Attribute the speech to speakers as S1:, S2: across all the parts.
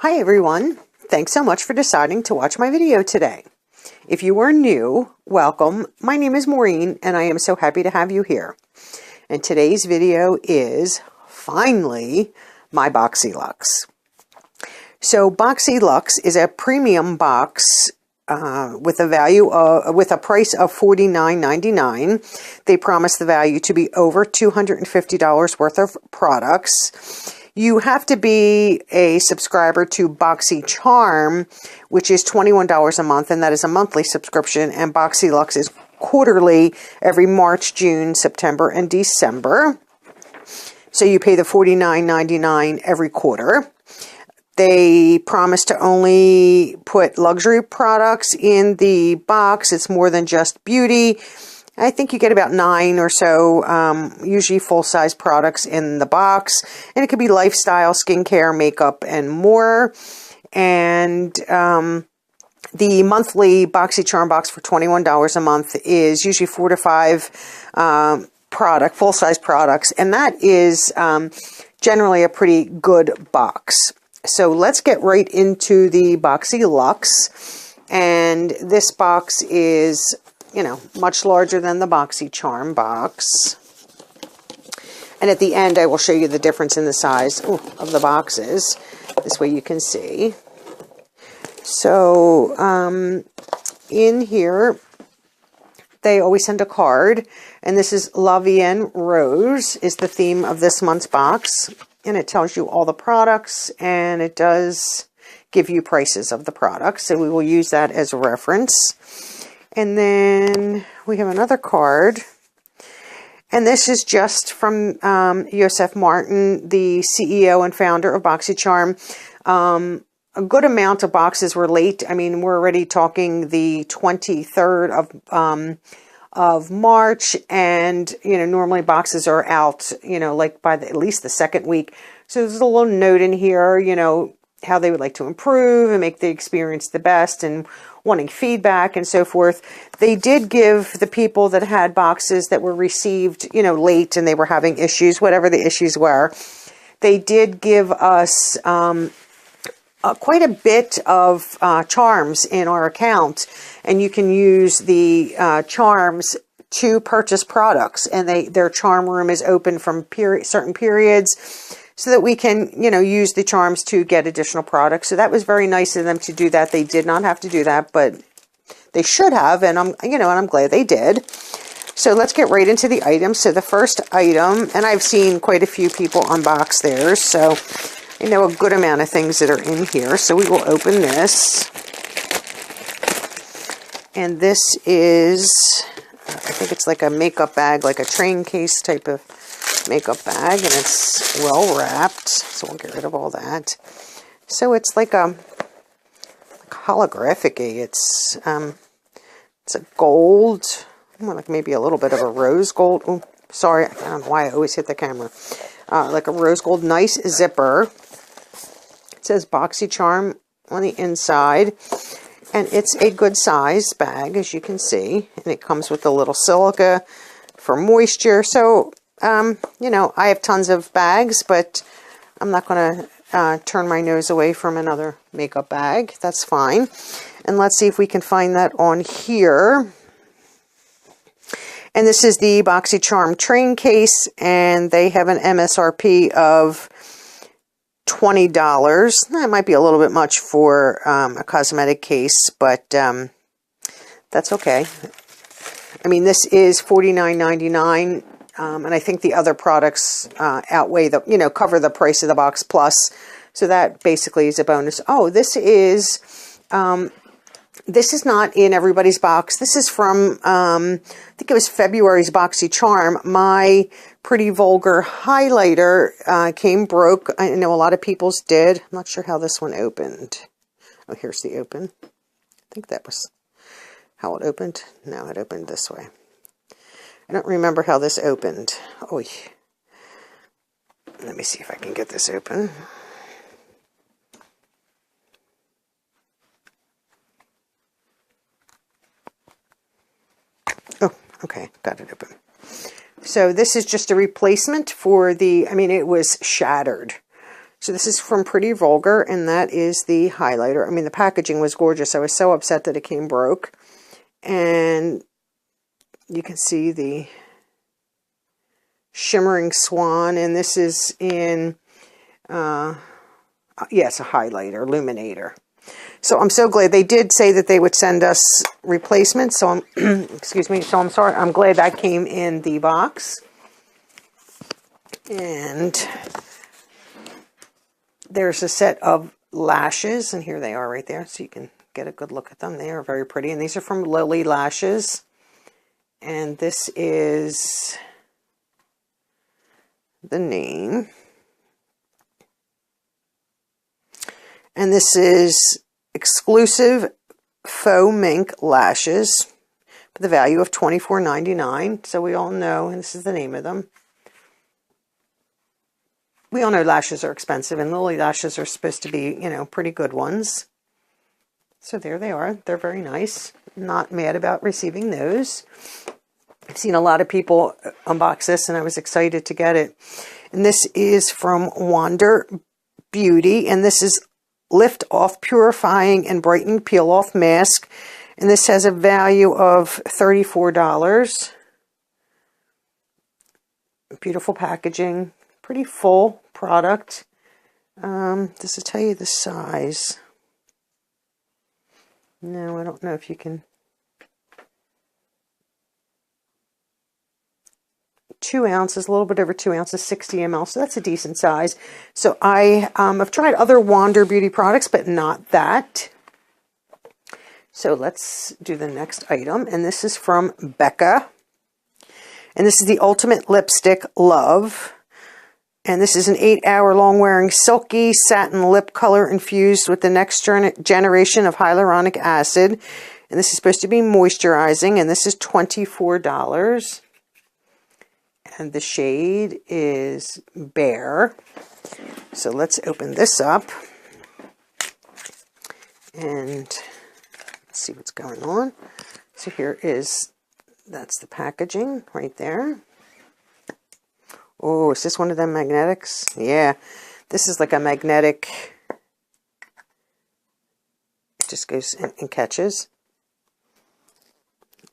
S1: Hi everyone, thanks so much for deciding to watch my video today. If you are new, welcome. My name is Maureen and I am so happy to have you here. And today's video is finally my Boxyluxe. So Boxyluxe is a premium box with a price of $49.99. They promise the value to be over $250 worth of products. You have to be a subscriber to BoxyCharm, which is $21 a month, and that is a monthly subscription, and Boxyluxe is quarterly every March, June, September, and December. So you pay the $49.99 every quarter. They promise to only put luxury products in the box. It's more than just beauty. I think you get about 9 or so, usually full-size products in the box. And it could be lifestyle, skincare, makeup, and more. And the monthly BoxyCharm box for $21 a month is usually 4 to 5 full-size products. And that is generally a pretty good box. So let's get right into the Boxyluxe. And this box is, you know, much larger than the BoxyCharm box. And at the end, I will show you the difference in the size of the boxes. This way you can see. So, in here, they always send a card. And this is La Vie Rose is the theme of this month's box. And it tells you all the products, and it does give you prices of the products. So we will use that as a reference. And then we have another card. And this is just from Joseph Martin, the CEO and founder of BoxyCharm. A good amount of boxes were late. I mean, we're already talking the 23rd of March, and you know, normally boxes are out, you know, like by at least the second week. So there's a little note in here, you know, how they would like to improve and make the experience the best, and wanting feedback and so forth. They did give the people that had boxes that were received, you know, late and they were having issues, whatever the issues were, they did give us quite a bit of charms in our account, and you can use the charms to purchase products, and their charm room is open from certain periods so that we can, you know, use the charms to get additional products. So that was very nice of them to do that. They did not have to do that, but they should have, and I'm glad they did. So let's get right into the items. So the first item, and I've seen quite a few people unbox theirs, so I know a good amount of things that are in here. So we will open this. And this is, I think it's like a makeup bag, like a train case type of makeup bag. And it's well wrapped. So we'll get rid of all that. So it's like a holographic-y. It's a gold, more like maybe a little bit of a rose gold. Oh, sorry, I don't know why I always hit the camera. Like a rose gold, nice zipper. It says BoxyCharm on the inside, and it's a good size bag, as you can see, and it comes with a little silica for moisture. So, you know, I have tons of bags, but I'm not going to turn my nose away from another makeup bag. That's fine. And let's see if we can find that on here. And this is the BoxyCharm train case, and they have an MSRP of $20. That might be a little bit much for a cosmetic case, but that's okay. I mean, this is $49.99, and I think the other products outweigh the, you know, cover the price of the box plus. So that basically is a bonus. Oh, this is not in everybody's box. This is from, I think it was February's BoxyCharm. My Pretty Vulgar highlighter came broke. I know a lot of people's did. I'm not sure how this one opened. Oh, here's the open. I think that was how it opened. No, it opened this way. I don't remember how this opened. Oh, let me see if I can get this open. Oh, okay, got it open. So this is just a replacement for the, I mean, it was shattered. So this is from Pretty Vulgar, and that is the highlighter. I mean, the packaging was gorgeous. I was so upset that it came broke. And you can see the Shimmering Swan, and this is in, yes, a highlighter, illuminator. So I'm so glad they did say that they would send us replacements. So I'm, excuse me, so I'm sorry. I'm glad that came in the box. And there's a set of lashes, and here they are right there, so you can get a good look at them. They are very pretty, and these are from Lily Lashes. And this is the name. And this is exclusive faux mink lashes for the value of $24.99. So we all know, and this is the name of them. We all know lashes are expensive, and Lily Lashes are supposed to be, you know, pretty good ones. So there they are. They're very nice. Not mad about receiving those. I've seen a lot of people unbox this, and I was excited to get it. And this is from Wander Beauty, and this is Lift Off Purifying and Brightening Peel Off Mask. And this has a value of $34. Beautiful packaging. Pretty full product. Does it tell you the size? No, I don't know if you can. 2 ounces, a little bit over 2 ounces, 60 ml. So that's a decent size. So I have tried other Wander Beauty products, but not that. So let's do the next item. And this is from Becca. And this is the Ultimate Lipstick Love. And this is an 8-hour long wearing silky satin lip color infused with the next generation of hyaluronic acid. And this is supposed to be moisturizing. And this is $24. And the shade is Bare. So let's open this up. And let's see what's going on. So here is, that's the packaging right there. Oh, is this one of them magnetics? Yeah, this is like a magnetic. It just goes and catches.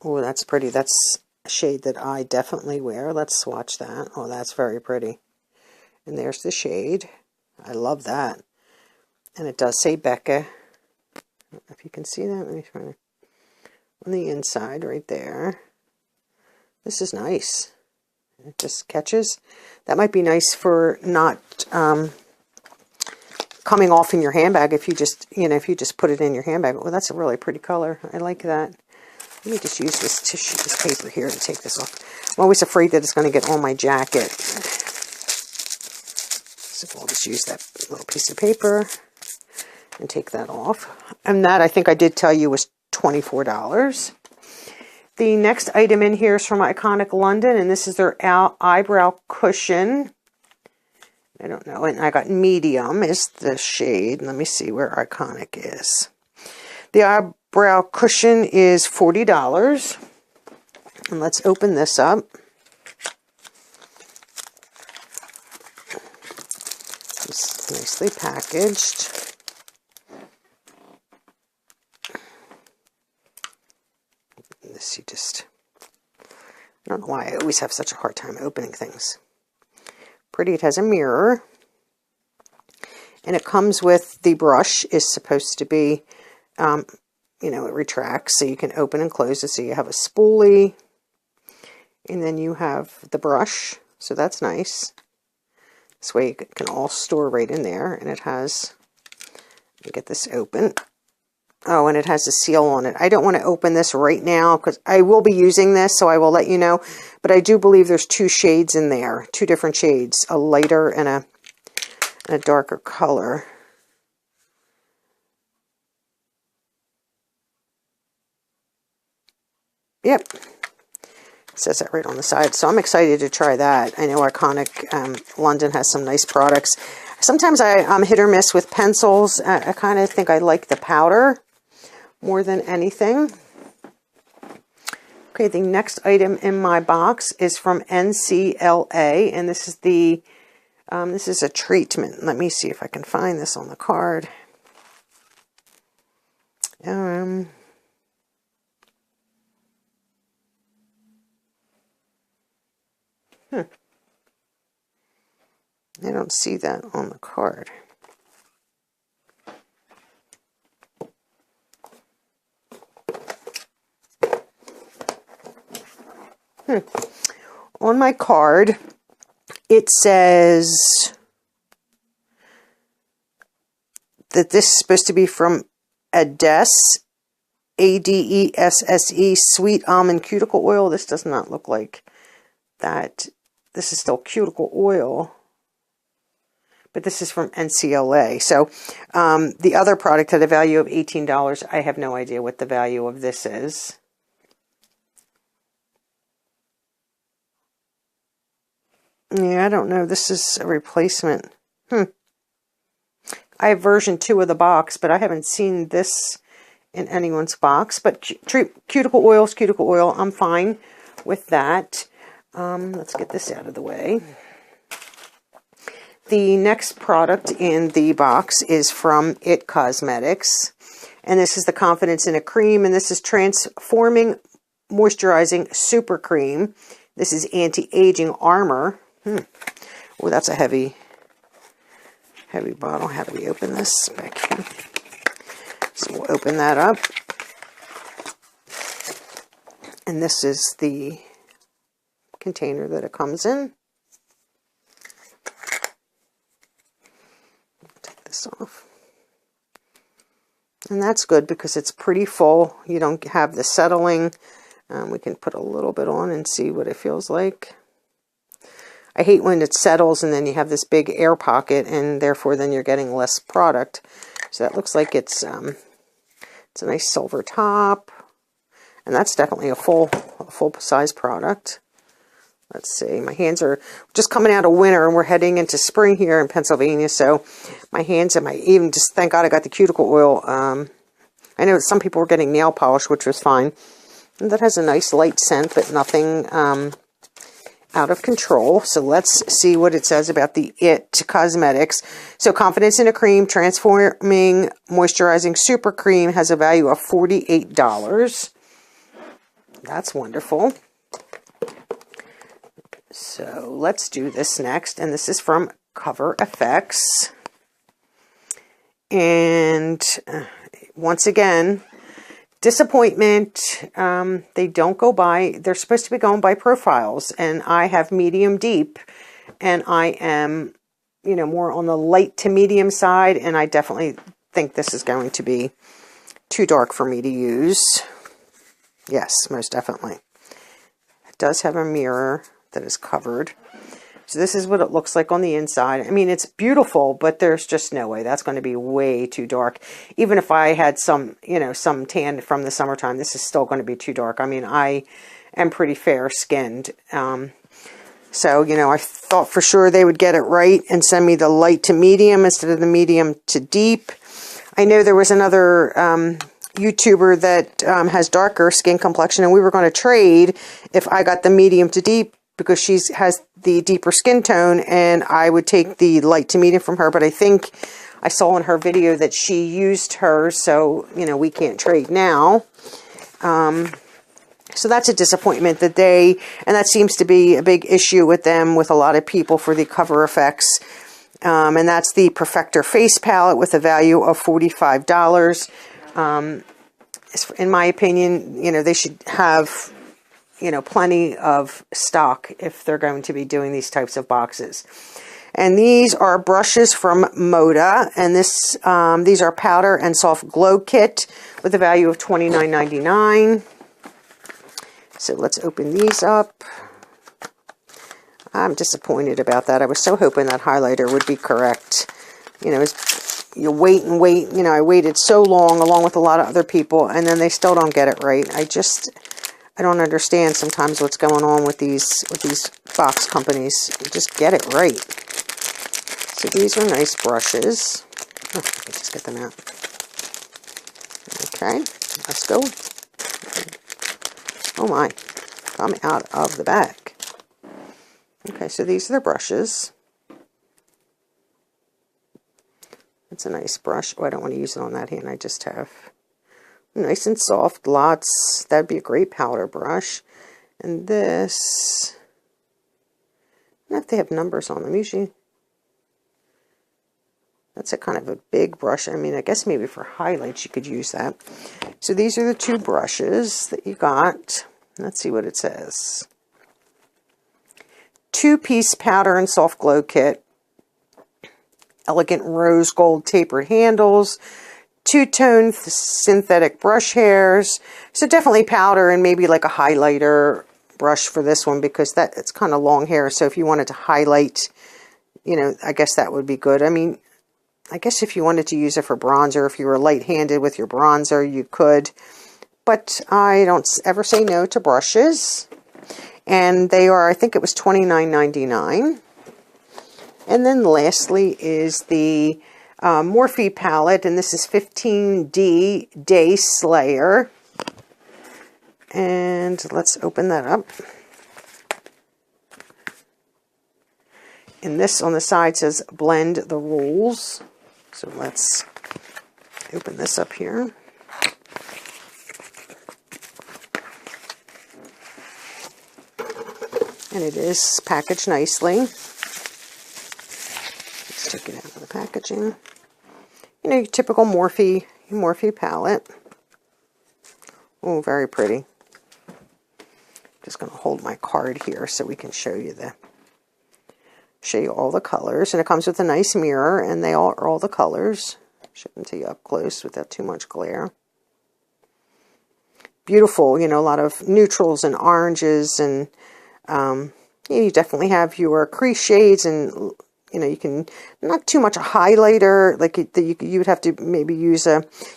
S1: Oh, that's pretty. That's a shade that I definitely wear. Let's swatch that. Oh, that's very pretty. And there's the shade. I love that. And it does say Becca. I don't know if you can see that. Let me try to, on the inside right there. This is nice. It just catches. That might be nice for not coming off in your handbag if you just, you know, if you just put it in your handbag. Oh, that's a really pretty color. I like that. Let me just use this tissue, this paper here to take this off. I'm always afraid that it's going to get on my jacket. So I'll just use that little piece of paper and take that off. And that, I think I did tell you, was $24. The next item in here is from Iconic London, and this is their eyebrow cushion. I don't know, and I got medium is the shade. Let me see where Iconic is. The eyebrow cushion is $40. And let's open this up. It's nicely packaged. This you just, I don't know why I always have such a hard time opening things. Pretty, it has a mirror. And it comes with, the brush is supposed to be, you know, it retracts so you can open and close it. So you have a spoolie. And then you have the brush. So that's nice. This way it can all store right in there. And it has, let me get this open. Oh, and it has a seal on it. I don't want to open this right now because I will be using this, so I will let you know. But I do believe there's 2 shades in there, 2 different shades, a lighter and a darker color. Yep. It says that right on the side. So I'm excited to try that. I know Iconic London has some nice products. Sometimes I'm hit or miss with pencils. I kind of think I like the powder more than anything. Okay, the next item in my box is from NCLA, and this is the This is a treatment. Let me see if I can find this on the card. I don't see that on the card. On my card, it says that this is supposed to be from Adesse, Adesse, sweet almond cuticle oil. This does not look like that. This is still cuticle oil, but this is from NCLA. So the other product had a value of $18. I have no idea what the value of this is. Yeah, I don't know. This is a replacement. I have version 2 of the box, but I haven't seen this in anyone's box. But cuticle oil is cuticle oil. I'm fine with that. Let's get this out of the way. The next product in the box is from IT Cosmetics. And this is the Confidence in a Cream. And this is Transforming Moisturizing Super Cream. This is Anti-Aging Armor. Oh, that's a heavy bottle. How do we open this back here? So we'll open that up. And this is the container that it comes in. Take this off. And that's good because it's pretty full. You don't have the settling. We can put a little bit on and see what it feels like. I hate when it settles and then you have this big air pocket and therefore then you're getting less product. So that looks like it's a nice silver top. And that's definitely a full size product. Let's see, my hands are just coming out of winter and we're heading into spring here in Pennsylvania. So my hands and even just, thank God I got the cuticle oil. I know some people were getting nail polish, which was fine. And that has a nice light scent, but nothing out of control. So let's see what it says about the IT Cosmetics. So Confidence in a Cream, Transforming Moisturizing Super Cream has a value of $48. That's wonderful. So let's do this next. And this is from Cover FX. And once again, disappointment. They don't go by, they're supposed to be going by profiles, and I have medium deep, and I am, more on the light to medium side, and I definitely think this is going to be too dark for me to use. Yes, most definitely. It does have a mirror that is covered. So this is what it looks like on the inside. I mean, it's beautiful, but there's just no way. That's going to be way too dark. Even if I had some, some tan from the summertime, this is still going to be too dark. I mean, I am pretty fair-skinned. So, I thought for sure they would get it right and send me the light to medium instead of the medium to deep. I know there was another YouTuber that has darker skin complexion, and we were going to trade if I got the medium to deep, because she has the deeper skin tone, and I would take the light to medium from her. But I think I saw in her video that she used hers, so, we can't trade now. So that's a disappointment that and that seems to be a big issue with them, with a lot of people, for the Cover FX. And that's the Perfector Face Palette with a value of $45. In my opinion, they should have plenty of stock if they're going to be doing these types of boxes. And these are brushes from Moda, and these are powder and soft glow kit with a value of $29.99. So let's open these up. I'm disappointed about that. I was so hoping that highlighter would be correct. You wait and wait. I waited so long, along with a lot of other people, and then they still don't get it right. I don't understand sometimes what's going on with these box companies. Just get it right. So these are nice brushes. Oh, let me just get them out. Okay, let's go. Oh my, come out of the bag. Okay, so these are the brushes. It's a nice brush. Oh, I don't want to use it on that hand. I just have nice and soft, lots. That'd be a great powder brush. And this, I don't know if they have numbers on them. Usually, that's a kind of a big brush. I mean, I guess maybe for highlights you could use that. So these are the two brushes that you got. Let's see what it says. 2-piece powder and soft glow kit. Elegant rose gold tapered handles. 2-tone synthetic brush hairs. So definitely powder and maybe like a highlighter brush for this one, because it's kind of long hair. So if you wanted to highlight, you know, I guess that would be good. I mean, I guess if you wanted to use it for bronzer, if you were light-handed with your bronzer, you could. But I don't ever say no to brushes. And they are, I think it was $29.99. And then lastly is the Morphe palette, and this is 15D Day Slayer. And let's open that up. And this on the side says blend the rules. So let's open this up here. And it is packaged nicely. Let's take it out of the packaging. You know, your typical Morphe palette. Oh, very pretty. Just going to hold my card here so we can show you all the colors. And it comes with a nice mirror, and they are all the colors. Shouldn't see you up close without too much glare. Beautiful, you know, a lot of neutrals and oranges, and you definitely have your crease shades, and you know, you can, not too much a highlighter, like you would have to maybe use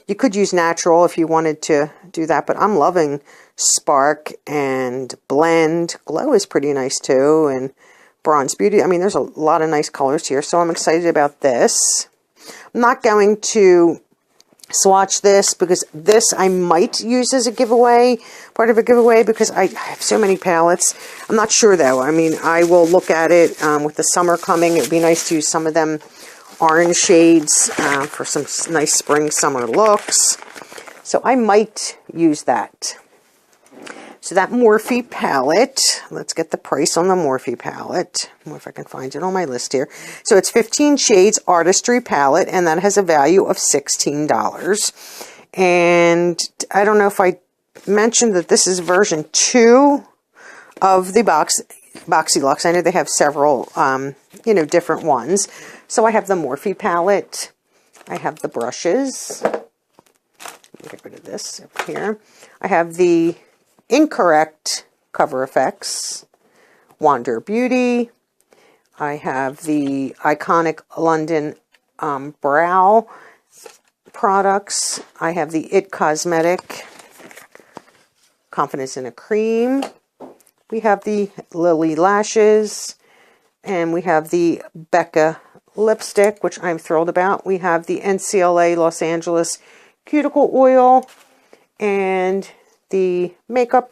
S1: you could use natural if you wanted to do that, but I'm loving Spark and Blend. Glow is pretty nice too, and Bronze Beauty. I mean, there's a lot of nice colors here, so I'm excited about this. I'm not going to swatch this, because this I might use as a giveaway, part of a giveaway, because I have so many palettes. I'm not sure though. I mean, I will look at it with the summer coming. It would be nice to use some of them orange shades for some nice spring summer looks. So I might use that. So that Morphe palette, let's get the price on the Morphe palette. If I can find it on my list here. So it's 15 Shades Artistry palette, and that has a value of $16. And I don't know if I mentioned that this is version 2 of the Boxyluxe. I know they have several, you know, different ones. So I have the Morphe palette. I have the brushes. Let me get rid of this over here. I have the Incorrect Cover Effects, Wander Beauty. I have the Iconic London Brow products. I have the It Cosmetic Confidence in a Cream. We have the Lily Lashes, and we have the Becca lipstick, which I'm thrilled about. We have the NCLA Los Angeles Cuticle Oil, and the makeup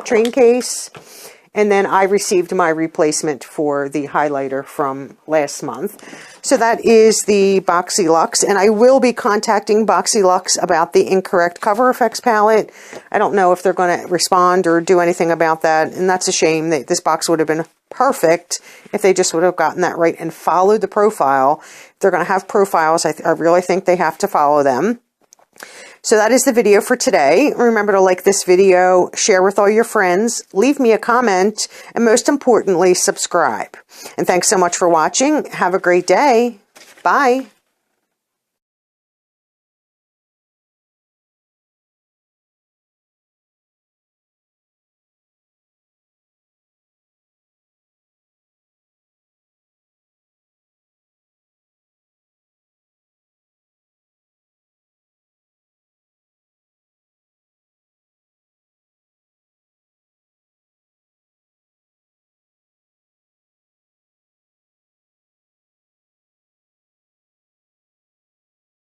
S1: train case, and then I received my replacement for the highlighter from last month. So that is the Boxyluxe, and I will be contacting Boxyluxe about the Incorrect Cover Effects palette. I don't know if they're going to respond or do anything about that, and that's a shame. This box would have been perfect if they just would have gotten that right and followed the profile. If they're going to have profiles, I really think they have to follow them. So that is the video for today. Remember to like this video, share with all your friends, leave me a comment, and most importantly, subscribe. And thanks so much for watching. Have a great day. Bye.